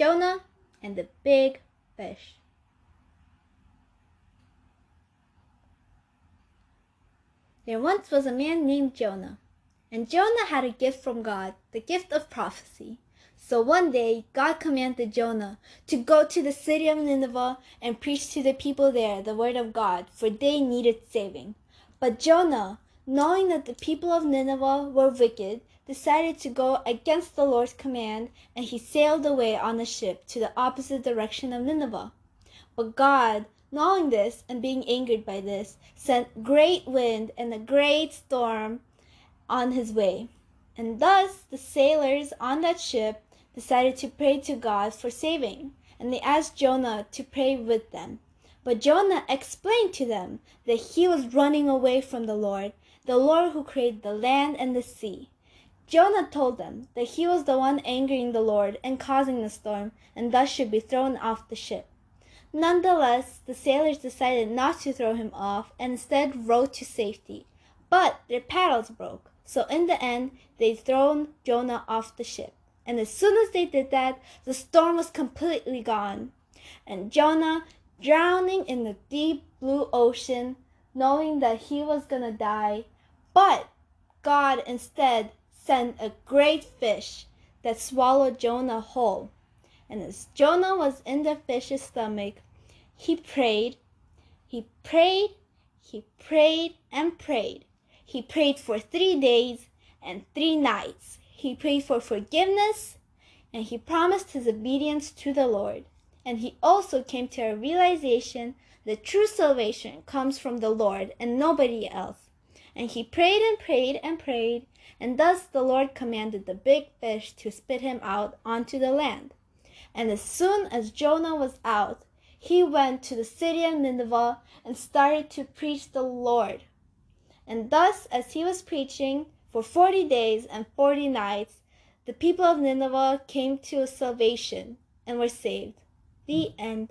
Jonah and the big fish. There once was a man named Jonah, and Jonah had a gift from God, the gift of prophecy. So one day, God commanded Jonah to go to the city of Nineveh and preach to the people there the word of God, for they needed saving. But Jonah, knowing that the people of Nineveh were wicked, decided to go against the Lord's command, and he sailed away on a ship to the opposite direction of Nineveh. But God, knowing this and being angered by this, sent great wind and a great storm on his way. And thus the sailors on that ship decided to pray to God for saving, and they asked Jonah to pray with them. But Jonah explained to them that he was running away from the Lord who created the land and the sea. Jonah told them that he was the one angering the Lord and causing the storm, and thus should be thrown off the ship. Nonetheless, the sailors decided not to throw him off and instead rowed to safety. But their paddles broke, so in the end, they'd thrown Jonah off the ship. And as soon as they did that, the storm was completely gone. And Jonah, drowning in the deep blue ocean, knowing that he was gonna die, but God instead sent a great fish that swallowed Jonah whole. And as Jonah was in the fish's stomach, he prayed, he prayed, he prayed and prayed. He prayed for 3 days and 3 nights. He prayed for forgiveness, and he promised his obedience to the Lord. And he also came to a realization that true salvation comes from the Lord and nobody else. And he prayed and prayed and prayed, and thus the Lord commanded the big fish to spit him out onto the land. And as soon as Jonah was out, he went to the city of Nineveh and started to preach the Lord. And thus, as he was preaching for 40 days and 40 nights, the people of Nineveh came to salvation and were saved. The end.